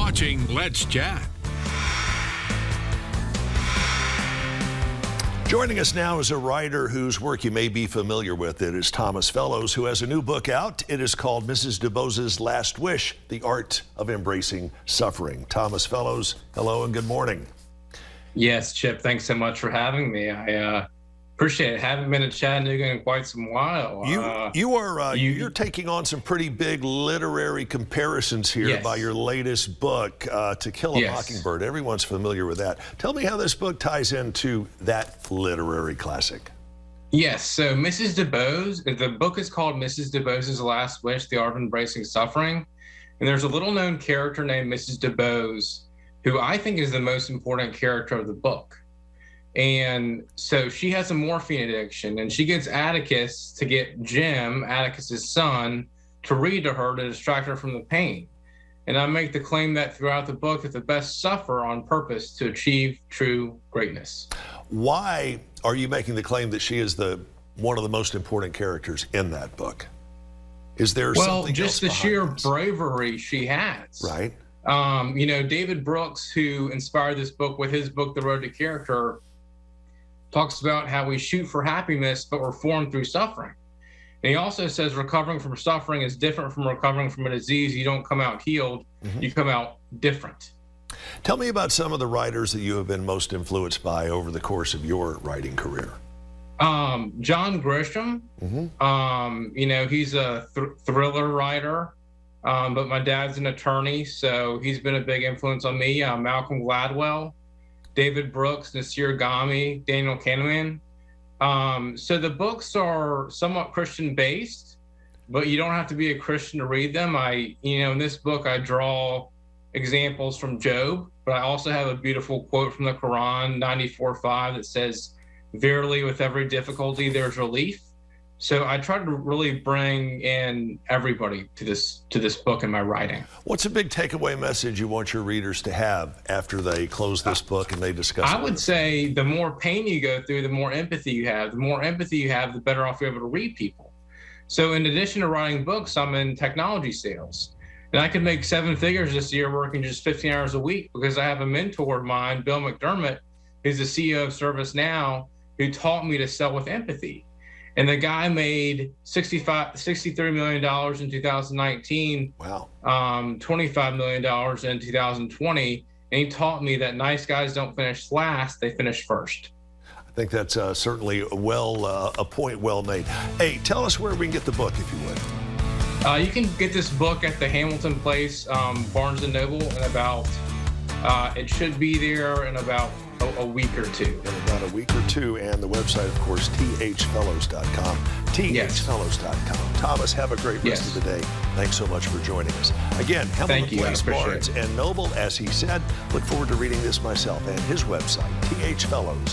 watching Let's Chat. Joining us now is a writer whose work you may be familiar with. It is Thomas Fellows, who has a new book out. It is called Mrs. Dubose's Last Wish, The Art of Embracing Suffering. Thomas Fellows, hello and good morning. Yes, Chip, thanks so much for having me. I appreciate it. Haven't been to Chattanooga in quite some while. You're taking on some pretty big literary comparisons here. Yes. By your latest book, To Kill a Mockingbird. Everyone's familiar with that. Tell me how this book ties into that literary classic. Yes, so Mrs. Dubose, the book is called Mrs. Dubose's Last Wish, The Art of Embracing Suffering. And there's a little-known character named Mrs. Dubose, who I think is the most important character of the book. And so she has a morphine addiction, and she gets Atticus to get Jim, Atticus's son, to read to her to distract her from the pain. And I make the claim that throughout the book that the best suffer on purpose to achieve true greatness. Why are you making the claim that she is one of the most important characters in that book? Is there something just else the sheer this? bravery she has. Right. David Brooks, who inspired this book with his book, The Road to Character, talks about how we shoot for happiness, but we're formed through suffering. And he also says recovering from suffering is different from recovering from a disease. You don't come out healed, you come out different. Tell me about some of the writers that you have been most influenced by over the course of your writing career. John Grisham, he's a thriller writer, but my dad's an attorney, so he's been a big influence on me. Malcolm Gladwell, David Brooks, Nasir Ghami, Daniel Kahneman. So the books are somewhat Christian-based, but you don't have to be a Christian to read them. In this book, I draw examples from Job, but I also have a beautiful quote from the Quran, 94:5, that says, "Verily, with every difficulty, there's relief." So I try to really bring in everybody to this book in my writing. What's a big takeaway message you want your readers to have after they close this book and they discuss it? I would say the more pain you go through, the more empathy you have. The more empathy you have, the better off you're able to read people. So in addition to writing books, I'm in technology sales. And I could make 7 figures this year working just 15 hours a week because I have a mentor of mine, Bill McDermott, who's the CEO of ServiceNow, who taught me to sell with empathy. And the guy made $63 million in 2019, wow, $25 million in 2020. And he taught me that nice guys don't finish last, they finish first. I think that's certainly a point well made. Hey, tell us where we can get the book, if you would. You can get this book at the Hamilton Place, Barnes & Noble, in about, it should be there in about a week or two. In about a week or two, and the website, of course, thfellows.com, thfellows.com. Thomas, have a great rest of the day. Thanks so much for joining us. Again, Hamilton Place, Barnes & Noble, as he said. Look forward to reading this myself and his website, thfellows.com.